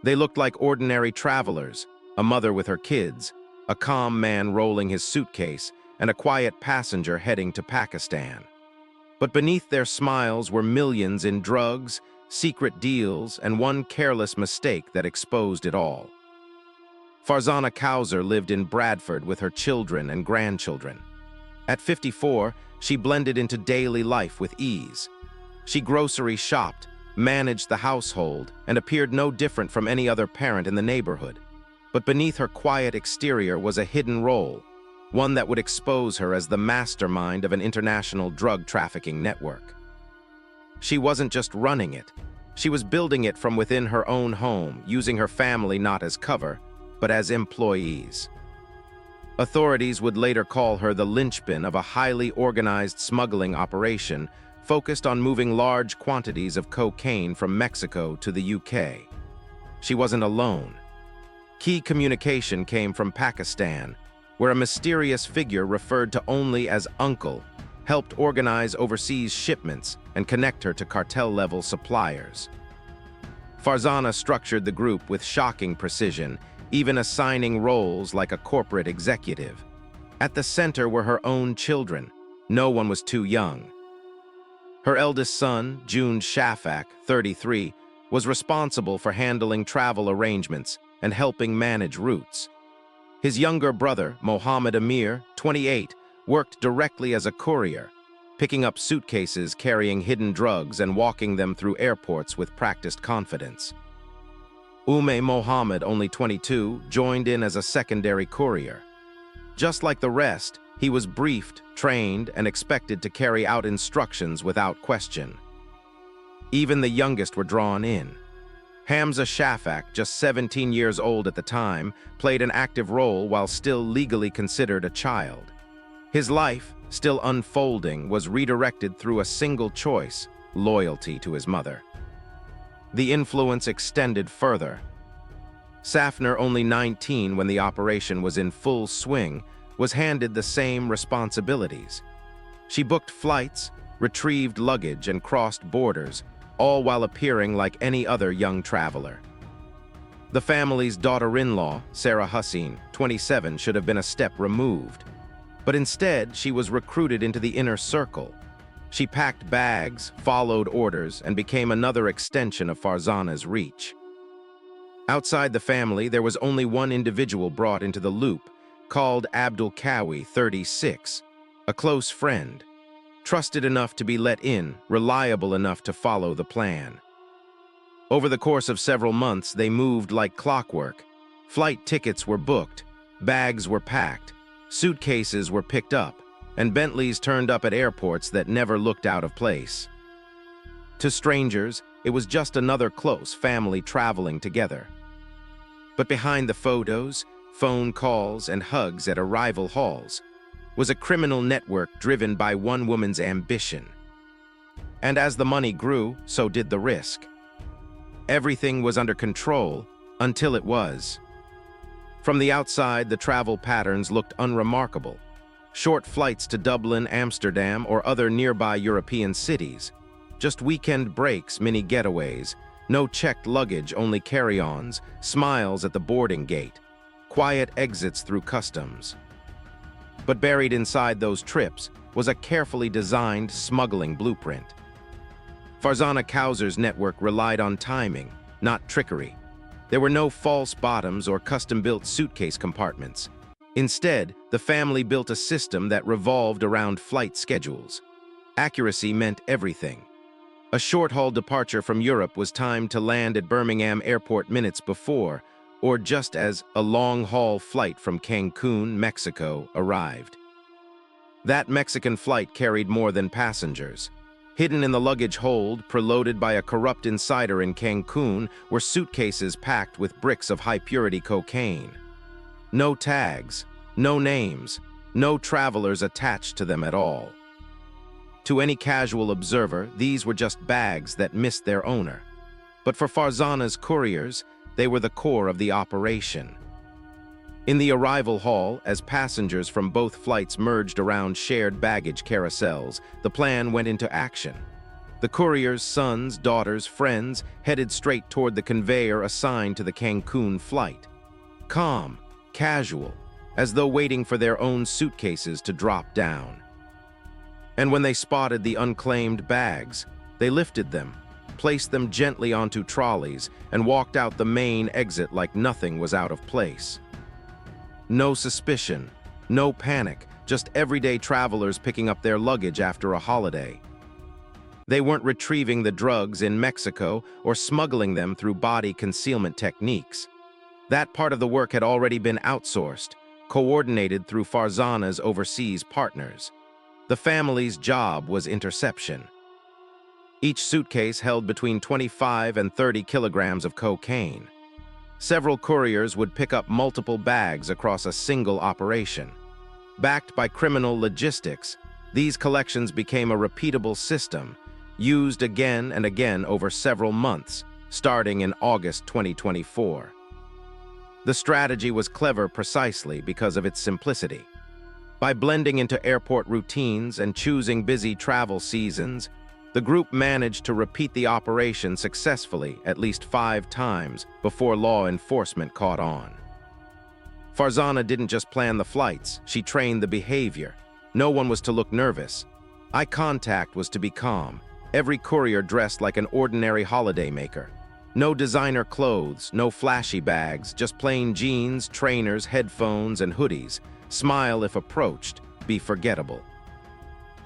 They looked like ordinary travelers, a mother with her kids, a calm man rolling his suitcase, and a quiet passenger heading to Pakistan. But beneath their smiles were millions in drugs, secret deals, and one careless mistake that exposed it all. Farzana Cowzer lived in Bradford with her children and grandchildren. At 54, she blended into daily life with ease. She grocery shopped, managed the household, and appeared no different from any other parent in the neighborhood. But beneath her quiet exterior was a hidden role, one that would expose her as the mastermind of an international drug trafficking network. She wasn't just running it. She was building it from within her own home, using her family not as cover, but as employees. Authorities would later call her the linchpin of a highly organized smuggling operation focused on moving large quantities of cocaine from Mexico to the UK. She wasn't alone. Key communication came from Pakistan, where a mysterious figure referred to only as Uncle helped organize overseas shipments and connect her to cartel-level suppliers. Farzana structured the group with shocking precision, even assigning roles like a corporate executive. At the center were her own children. No one was too young. Her eldest son, June Shafak, 33, was responsible for handling travel arrangements and helping manage routes. His younger brother, Mohammed Amir, 28, worked directly as a courier, picking up suitcases carrying hidden drugs and walking them through airports with practiced confidence. Mohammed, only 22, joined in as a secondary courier. Just like the rest, he was briefed, trained, and expected to carry out instructions without question. Even the youngest were drawn in. Hamza Shafak, just 17 years old at the time, played an active role while still legally considered a child. His life, still unfolding, was redirected through a single choice: loyalty to his mother. The influence extended further. Safner, only 19 when the operation was in full swing, was handed the same responsibilities. She booked flights, retrieved luggage, and crossed borders, all while appearing like any other young traveler. The family's daughter-in-law, Sarah Hussein, 27, should have been a step removed. But instead, she was recruited into the inner circle. She packed bags, followed orders, and became another extension of Farzana's reach. Outside the family, there was only one individual brought into the loop, called Abdul Kawi, 36, a close friend, trusted enough to be let in, reliable enough to follow the plan. Over the course of several months, they moved like clockwork. Flight tickets were booked, bags were packed, suitcases were picked up, and Bentleys turned up at airports that never looked out of place. To strangers, it was just another close family traveling together. But behind the photos, phone calls, and hugs at arrival halls was a criminal network driven by one woman's ambition. And as the money grew, so did the risk. Everything was under control until it was. From the outside, the travel patterns looked unremarkable. Short flights to Dublin, Amsterdam, or other nearby European cities. Just weekend breaks, mini getaways. No checked luggage, only carry-ons, smiles at the boarding gate. Quiet exits through customs. But buried inside those trips was a carefully designed smuggling blueprint. Farzana Cowzer's network relied on timing, not trickery. There were no false bottoms or custom-built suitcase compartments. Instead, the family built a system that revolved around flight schedules. Accuracy meant everything. A short-haul departure from Europe was timed to land at Birmingham Airport minutes before, or just as a long-haul flight from Cancun, Mexico, arrived. That Mexican flight carried more than passengers. Hidden in the luggage hold, preloaded by a corrupt insider in Cancun, were suitcases packed with bricks of high-purity cocaine. No tags, no names, no travelers attached to them at all. To any casual observer, these were just bags that missed their owner. But for Farzana's couriers, they were the core of the operation. In the arrival hall, as passengers from both flights merged around shared baggage carousels, the plan went into action. The courier's sons, daughters, friends headed straight toward the conveyor assigned to the Cancun flight. Calm, casual, as though waiting for their own suitcases to drop down. And when they spotted the unclaimed bags, they lifted them, placed them gently onto trolleys, and walked out the main exit like nothing was out of place. No suspicion, no panic, just everyday travelers picking up their luggage after a holiday. They weren't retrieving the drugs in Mexico or smuggling them through body concealment techniques. That part of the work had already been outsourced, coordinated through Farzana's overseas partners. The family's job was interception. Each suitcase held between 25 and 30 kilograms of cocaine. Several couriers would pick up multiple bags across a single operation. Backed by criminal logistics, these collections became a repeatable system, used again and again over several months, starting in August 2024. The strategy was clever precisely because of its simplicity. By blending into airport routines and choosing busy travel seasons, the group managed to repeat the operation successfully at least 5 times before law enforcement caught on. Farzana didn't just plan the flights, she trained the behavior. No one was to look nervous. Eye contact was to be calm. Every courier dressed like an ordinary holidaymaker. No designer clothes, no flashy bags, just plain jeans, trainers, headphones, and hoodies. Smile if approached, be forgettable.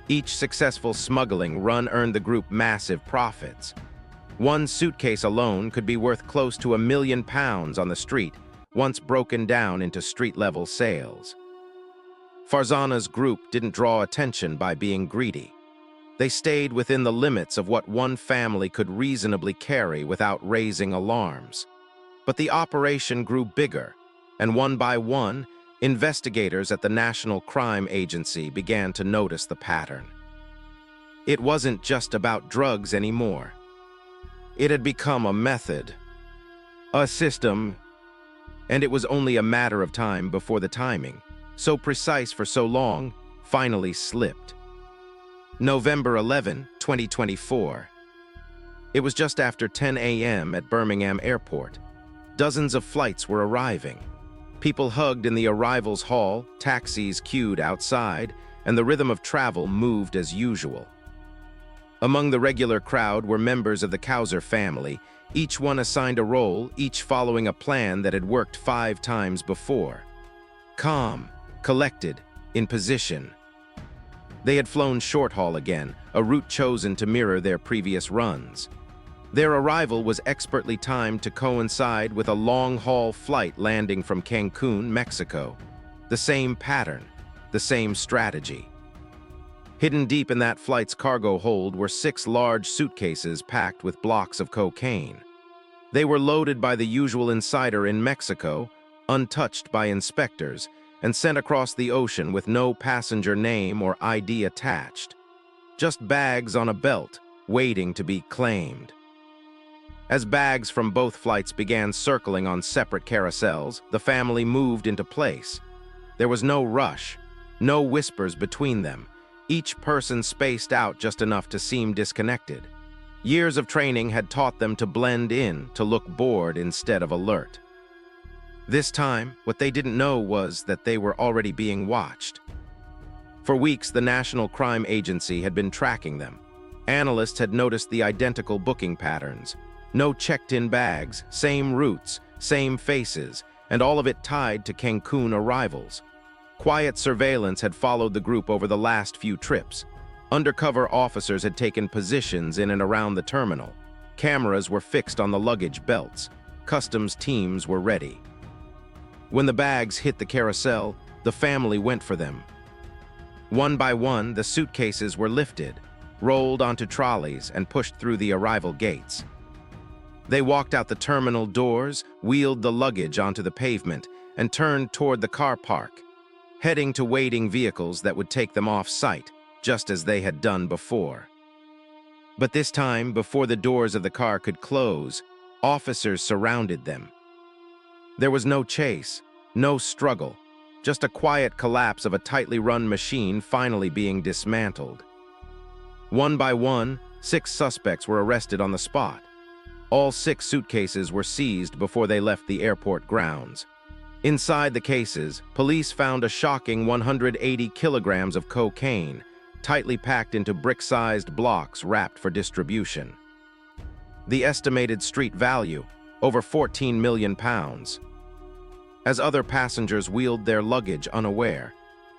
Each successful smuggling run earned the group massive profits. One suitcase alone could be worth close to £1 million on the street, once broken down into street-level sales. Farzana's group didn't draw attention by being greedy. They stayed within the limits of what one family could reasonably carry without raising alarms. But the operation grew bigger, and one by one, investigators at the National Crime Agency began to notice the pattern. It wasn't just about drugs anymore. It had become a method, a system, and it was only a matter of time before the timing, so precise for so long, finally slipped. November 11, 2024. It was just after 10 a.m. at Birmingham Airport. Dozens of flights were arriving. People hugged in the arrivals hall, taxis queued outside, and the rhythm of travel moved as usual. Among the regular crowd were members of the Cowzer family, each one assigned a role, each following a plan that had worked 5 times before. Calm, collected, in position. They had flown short haul again, a route chosen to mirror their previous runs. Their arrival was expertly timed to coincide with a long-haul flight landing from Cancun, Mexico. The same pattern, the same strategy. Hidden deep in that flight's cargo hold were 6 large suitcases packed with blocks of cocaine. They were loaded by the usual insider in Mexico, untouched by inspectors, and sent across the ocean with no passenger name or ID attached. Just bags on a belt, waiting to be claimed. As bags from both flights began circling on separate carousels, the family moved into place. There was no rush, no whispers between them, each person spaced out just enough to seem disconnected. Years of training had taught them to blend in, to look bored instead of alert. This time, what they didn't know was that they were already being watched. For weeks, the National Crime Agency had been tracking them. Analysts had noticed the identical booking patterns. No checked-in bags, same routes, same faces, and all of it tied to Cancun arrivals. Quiet surveillance had followed the group over the last few trips. Undercover officers had taken positions in and around the terminal. Cameras were fixed on the luggage belts. Customs teams were ready. When the bags hit the carousel, the family went for them. One by one, the suitcases were lifted, rolled onto trolleys, and pushed through the arrival gates. They walked out the terminal doors, wheeled the luggage onto the pavement, and turned toward the car park, heading to waiting vehicles that would take them off-site, just as they had done before. But this time, before the doors of the car could close, officers surrounded them. There was no chase, no struggle, just a quiet collapse of a tightly run machine finally being dismantled. One by one, 6 suspects were arrested on the spot. All 6 suitcases were seized before they left the airport grounds. Inside the cases, police found a shocking 180 kilograms of cocaine, tightly packed into brick-sized blocks wrapped for distribution. The estimated street value, over £14 million. As other passengers wheeled their luggage unaware,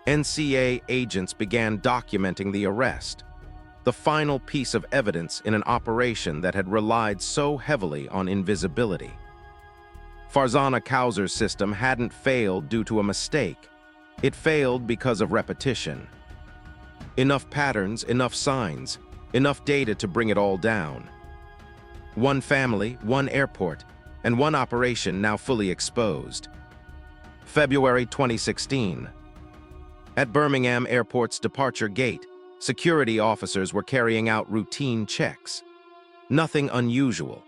NCA agents began documenting the arrest, the final piece of evidence in an operation that had relied so heavily on invisibility. Farzana Cowzer's system hadn't failed due to a mistake. It failed because of repetition. Enough patterns, enough signs, enough data to bring it all down. One family, one airport, and one operation now fully exposed. February 2016. At Birmingham Airport's departure gate, security officers were carrying out routine checks. Nothing unusual.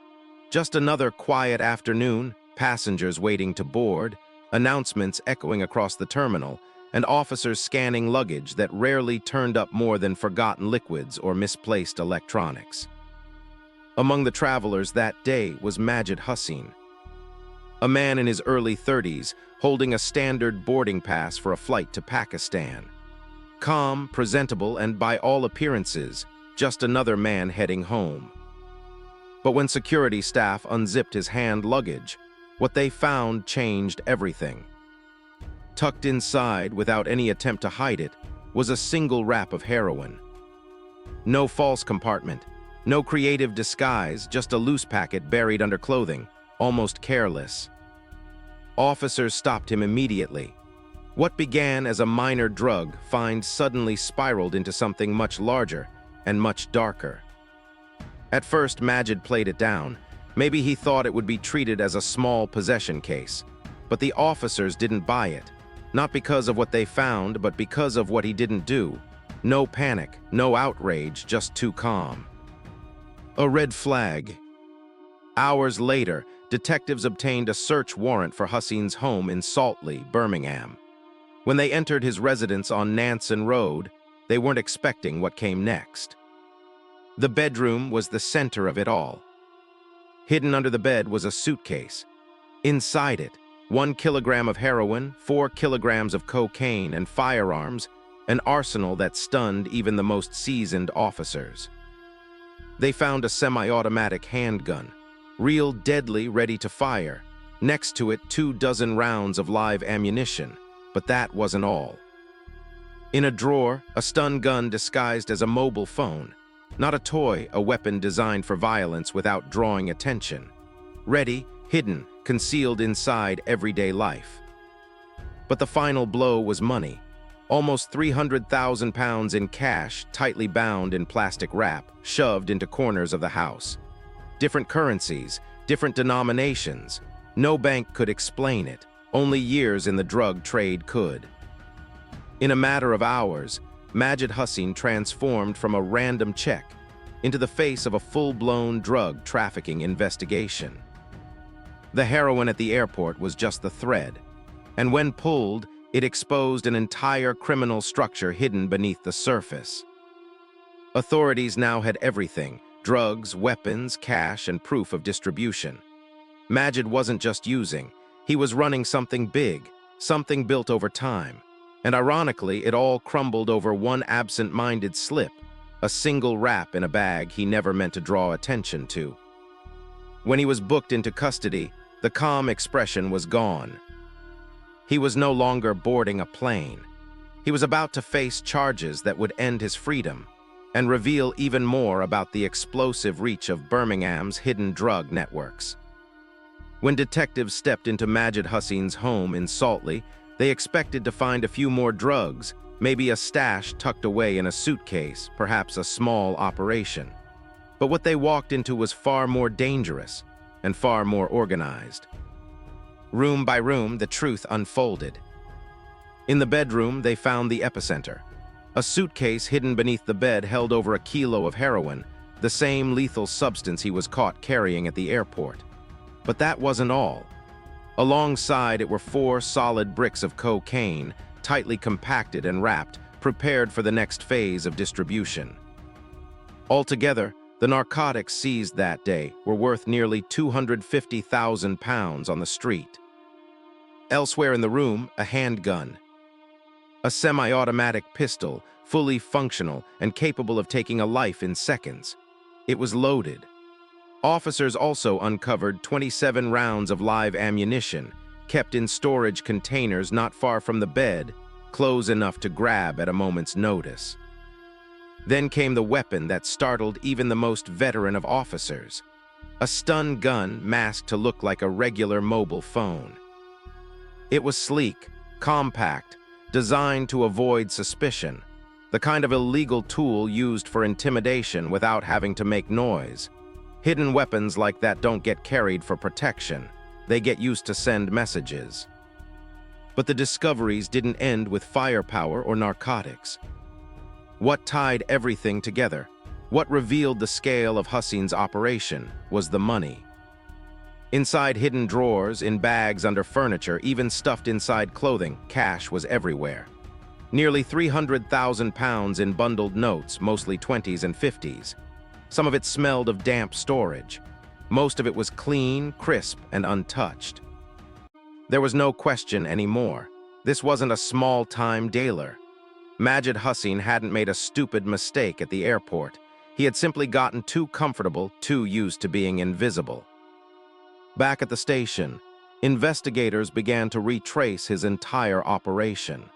Just another quiet afternoon, passengers waiting to board, announcements echoing across the terminal, and officers scanning luggage that rarely turned up more than forgotten liquids or misplaced electronics. Among the travelers that day was Majid Hussein, a man in his early 30s holding a standard boarding pass for a flight to Pakistan. Calm, presentable, and by all appearances, just another man heading home. But when security staff unzipped his hand luggage, what they found changed everything. Tucked inside, without any attempt to hide it, was a single wrap of heroin. No false compartment, no creative disguise, just a loose packet buried under clothing, almost careless. Officers stopped him immediately. What began as a minor drug find suddenly spiraled into something much larger and much darker. At first, Majid played it down. Maybe he thought it would be treated as a small possession case. But the officers didn't buy it. Not because of what they found, but because of what he didn't do. No panic, no outrage, just too calm. A red flag. Hours later, detectives obtained a search warrant for Hussein's home in Saltley, Birmingham. When they entered his residence on Nansen Road, they weren't expecting what came next. The bedroom was the center of it all. Hidden under the bed was a suitcase. Inside it, 1 kilogram of heroin, 4 kilograms of cocaine, and firearms, an arsenal that stunned even the most seasoned officers. They found a semi-automatic handgun, real deadly, ready to fire. Next to it, 24 rounds of live ammunition, but that wasn't all. In a drawer, a stun gun disguised as a mobile phone. Not a toy, a weapon designed for violence without drawing attention. Ready, hidden, concealed inside everyday life. But the final blow was money. Almost £300,000 in cash, tightly bound in plastic wrap, shoved into corners of the house. Different currencies, different denominations. No bank could explain it. Only years in the drug trade could. In a matter of hours, Majid Hussein transformed from a random check into the face of a full-blown drug trafficking investigation. The heroin at the airport was just the thread, and when pulled, it exposed an entire criminal structure hidden beneath the surface. Authorities now had everything: drugs, weapons, cash, and proof of distribution. Majid wasn't just using, he was running something big, something built over time. And ironically, it all crumbled over one absent-minded slip, a single wrap in a bag he never meant to draw attention to. When he was booked into custody, the calm expression was gone. He was no longer boarding a plane. He was about to face charges that would end his freedom and reveal even more about the explosive reach of Birmingham's hidden drug networks. When detectives stepped into Majid Hussein's home in Saltley, they expected to find a few more drugs, maybe a stash tucked away in a suitcase, perhaps a small operation. But what they walked into was far more dangerous and far more organized. Room by room, the truth unfolded. In the bedroom, they found the epicenter. A suitcase hidden beneath the bed held over 1 kilo of heroin, the same lethal substance he was caught carrying at the airport. But that wasn't all. Alongside it were 4 solid bricks of cocaine, tightly compacted and wrapped, prepared for the next phase of distribution. Altogether, The narcotics seized that day were worth nearly £250,000 on the street. Elsewhere in the room, a handgun. A semi-automatic pistol, fully functional and capable of taking a life in seconds. It was loaded. Officers also uncovered 27 rounds of live ammunition, kept in storage containers not far from the bed, close enough to grab at a moment's notice. Then came the weapon that startled even the most veteran of officers. A stun gun masked to look like a regular mobile phone. It was sleek, compact, designed to avoid suspicion, the kind of illegal tool used for intimidation without having to make noise. Hidden weapons like that don't get carried for protection. They get used to send messages. But the discoveries didn't end with firepower or narcotics. What tied everything together, what revealed the scale of Hussein's operation, was the money. Inside hidden drawers, in bags under furniture, even stuffed inside clothing, cash was everywhere. Nearly £300,000 in bundled notes, mostly 20s and 50s. Some of it smelled of damp storage. Most of it was clean, crisp, and untouched. There was no question anymore. This wasn't a small-time dealer. Majid Hussein hadn't made a stupid mistake at the airport. He had simply gotten too comfortable, too used to being invisible. Back at the station, investigators began to retrace his entire operation.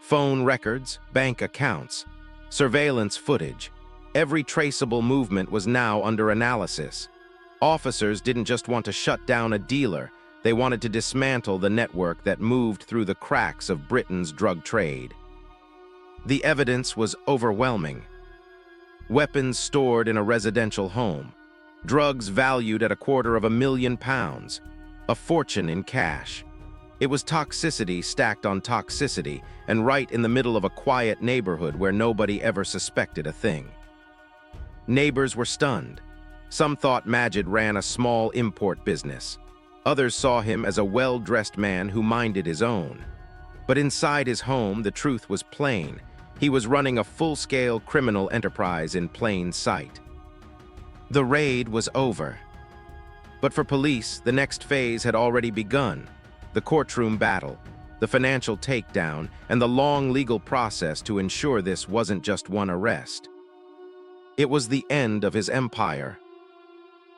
Phone records, bank accounts, surveillance footage. Every traceable movement was now under analysis. Officers didn't just want to shut down a dealer, they wanted to dismantle the network that moved through the cracks of Britain's drug trade. The evidence was overwhelming. Weapons stored in a residential home, drugs valued at £250,000, a fortune in cash. It was toxicity stacked on toxicity, and right in the middle of a quiet neighborhood where nobody ever suspected a thing. Neighbors were stunned. Some thought Majid ran a small import business. Others saw him as a well-dressed man who minded his own. But inside his home, the truth was plain. He was running a full-scale criminal enterprise in plain sight. The raid was over. But for police, the next phase had already begun. The courtroom battle, the financial takedown, and the long legal process to ensure this wasn't just one arrest. It was the end of his empire.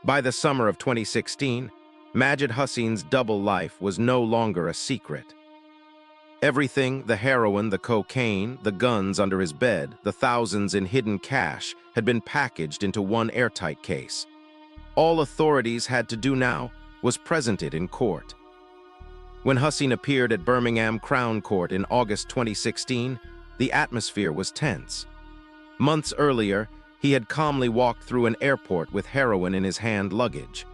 By the summer of 2016, Majid Hussein's double life was no longer a secret. Everything, the heroin, the cocaine, the guns under his bed, the thousands in hidden cash, had been packaged into one airtight case. All authorities had to do now was present it in court. When Hussein appeared at Birmingham Crown Court in August 2016, the atmosphere was tense. Months earlier, he had calmly walked through an airport with heroin in his hand luggage.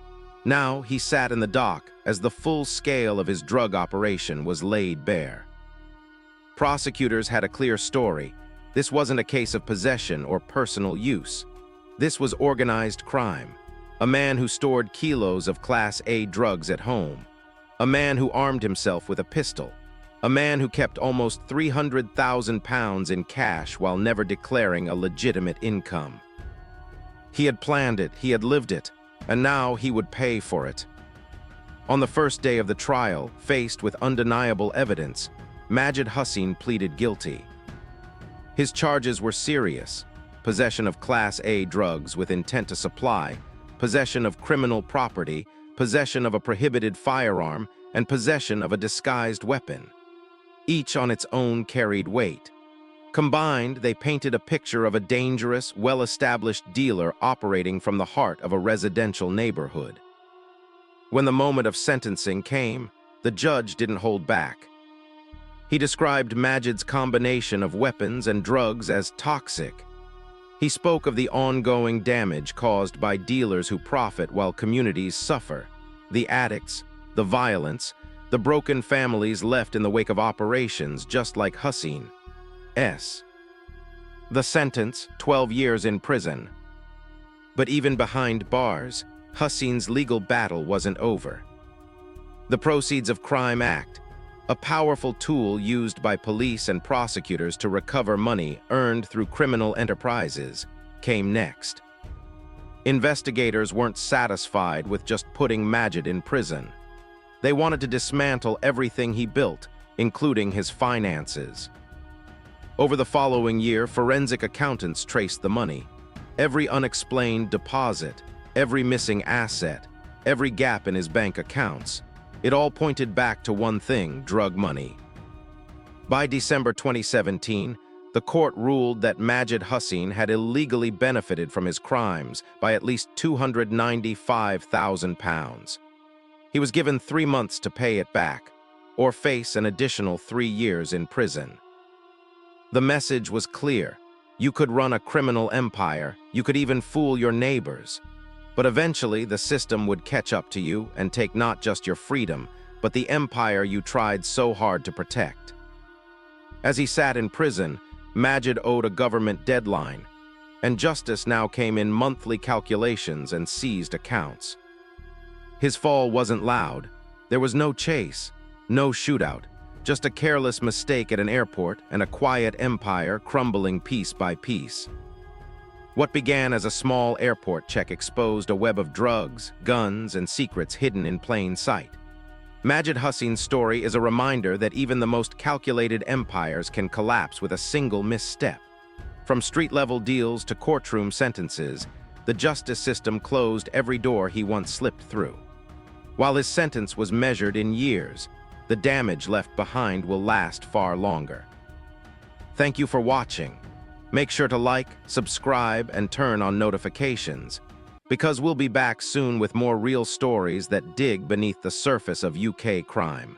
Now he sat in the dock as the full scale of his drug operation was laid bare. Prosecutors had a clear story. This wasn't a case of possession or personal use. This was organized crime. A man who stored kilos of Class A drugs at home. A man who armed himself with a pistol. A man who kept almost £300,000 in cash while never declaring a legitimate income. He had planned it, he had lived it, and now he would pay for it. On the first day of the trial, faced with undeniable evidence, Majid Hussein pleaded guilty. His charges were serious: possession of Class A drugs with intent to supply, possession of criminal property, possession of a prohibited firearm, and possession of a disguised weapon. Each on its own carried weight. Combined, they painted a picture of a dangerous, well-established dealer operating from the heart of a residential neighborhood. When the moment of sentencing came, the judge didn't hold back. He described Majid's combination of weapons and drugs as toxic. He spoke of the ongoing damage caused by dealers who profit while communities suffer, the addicts, the violence, the broken families left in the wake of operations just like Hussein's. The sentence, 12 years in prison. But even behind bars, Hussein's legal battle wasn't over. The Proceeds of Crime Act, a powerful tool used by police and prosecutors to recover money earned through criminal enterprises, came next. Investigators weren't satisfied with just putting Majid in prison. They wanted to dismantle everything he built, including his finances. Over the following year, forensic accountants traced the money. Every unexplained deposit, every missing asset, every gap in his bank accounts. It all pointed back to one thing: drug money. By December 2017, the court ruled that Majid Hussein had illegally benefited from his crimes by at least £295,000. He was given 3 months to pay it back, or face an additional 3 years in prison. The message was clear. You could run a criminal empire, you could even fool your neighbors. But eventually, the system would catch up to you and take not just your freedom, but the empire you tried so hard to protect. As he sat in prison, Majid owed a government deadline, and justice now came in monthly calculations and seized accounts. His fall wasn't loud. There was no chase, no shootout, just a careless mistake at an airport and a quiet empire crumbling piece by piece. What began as a small airport check exposed a web of drugs, guns, and secrets hidden in plain sight. Majid Hussein's story is a reminder that even the most calculated empires can collapse with a single misstep. From street-level deals to courtroom sentences, the justice system closed every door he once slipped through. While his sentence was measured in years, the damage left behind will last far longer. Thank you for watching. Make sure to like, subscribe, and turn on notifications, because we'll be back soon with more real stories that dig beneath the surface of UK crime.